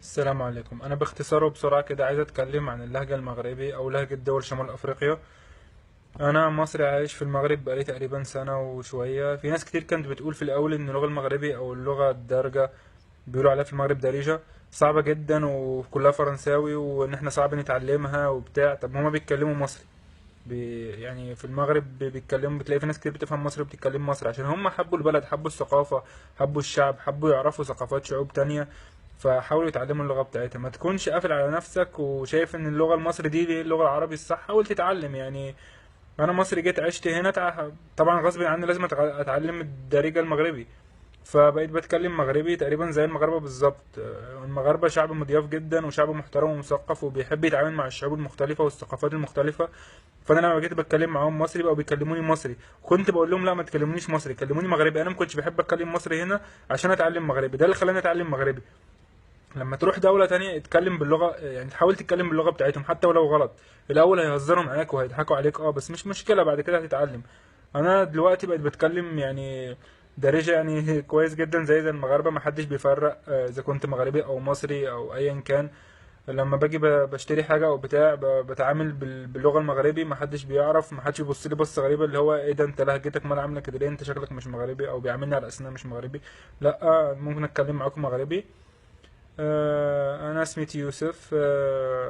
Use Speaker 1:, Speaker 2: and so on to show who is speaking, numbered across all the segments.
Speaker 1: السلام عليكم. أنا باختصار وبسرعة كده عايز أتكلم عن اللهجة المغربي أو لهجة دول شمال أفريقيا. أنا مصري عايش في المغرب بقالي تقريبا سنة وشوية. في ناس كتير كانت بتقول في الأول إن اللغة المغربي أو اللغة الدارجة بيقولوا عليها في المغرب دارجة صعبة جدا وكلها فرنساوي وإن إحنا صعب نتعلمها وبتاع. طب هما بيتكلموا مصري، يعني في المغرب بيتكلموا، بتلاقي في ناس كتير بتفهم مصري وبتتكلم مصري عشان هم حبوا البلد، حبوا الثقافة، حبوا الشعب، حبوا يعرفوا ثقافات شعوب تانية. فحاولوا يتعلموا اللغة بتاعتها. ما تكونش قافل على نفسك وشايف ان اللغة المصري دي اللغة العربي الصح. حاول تتعلم يعني. انا مصري جيت عشت هنا طبعا غصب عني لازم اتعلم الدارجة المغربي. فبقيت بتكلم مغربي تقريبا زي المغاربة بالظبط. المغاربة شعب مضياف جدا وشعب محترم ومثقف وبيحب يتعامل مع الشعوب المختلفة والثقافات المختلفة. فانا لما جيت بتكلم معاهم مصري بقوا بيكلموني مصري. كنت بقول لهم لا ما تكلمونيش مصري، كلموني مغربي. انا ما كنتش بحب اتكلم مصري هنا عشان اتعلم مغربي. ده اللي خلاني اتعلم مغربي. لما تروح دولة تانية اتكلم باللغة، يعني تحاول تتكلم باللغة بتاعتهم حتى ولو غلط. الأول هيهزروا معاك وهيضحكوا عليك، بس مش مشكلة، بعد كده هتتعلم. أنا دلوقتي بقيت بتكلم يعني دارجة يعني كويس جدا زي المغاربة. محدش بيفرق إذا كنت مغربي أو مصري أو أيا كان. لما باجي بشتري حاجة أو بتاع بتعامل باللغة المغربي. محدش بيعرف، محدش بيبص لي بصة غريبة اللي هو ايه ده انت لهجتك مال عاملة كده ليه، انت شكلك مش مغربي، أو بيعاملني على أساس إن أنا مش مغربي. لا، ممكن أتكلم معاكم مغربي. أنا اسمي يوسف.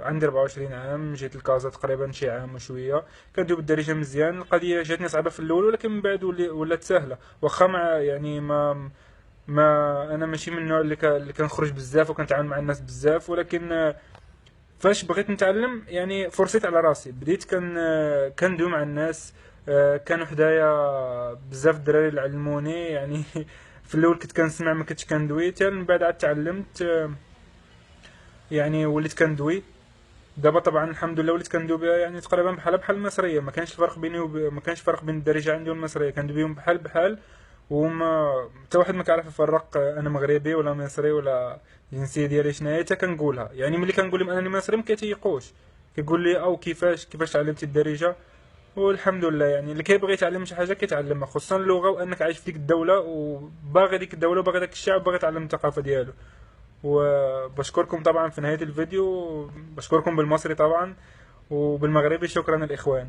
Speaker 1: عندي 24 عام. جيت لكازا تقريبا شي عام وشوية. كندوب الدارجة مزيان. القضية جاتني صعبة في الأول ولكن من بعد ولات سهلة. واخا مع يعني ما أنا ماشي من النوع اللي كنخرج بزاف وكنتعامل مع الناس بزاف، ولكن فاش بغيت نتعلم يعني فرصيت على راسي. بديت كندوي مع الناس. كانوا حدايا بزاف الدراري اللي علموني يعني. في الاول كنت كنسمع ما كنتش كندوي، حتى من بعد عاد تعلمت. يعني وليت كندوي. دابا طبعا الحمد لله وليت كندوي بها يعني تقريبا بحال المصريه. ما كانش فرق بيني ما كانش فرق بين الدارجه عندي والمصريه. كندوي بهم بحال بحال. وما حتى واحد ما كيعرف يفرق انا مغربي ولا مصري ولا الجنسيه ديالي شناهي. حتى كنقولها يعني ملي كنقول لهم انني مصري ما كيتيقوش. كيقول لي او كيفاش تعلمتي الدارجه. والحمد لله يعني اللي كيبغي يتعلم شي حاجه كيتعلمها، خصوصا اللغه وانك عايش في ديك الدوله وباغي ديك الدوله وباغي داك الشعب وباغي يتعلم الثقافه ديالو. وبشكركم طبعا في نهايه الفيديو. بشكركم بالمصري طبعا وبالمغربي. شكرا الاخوان.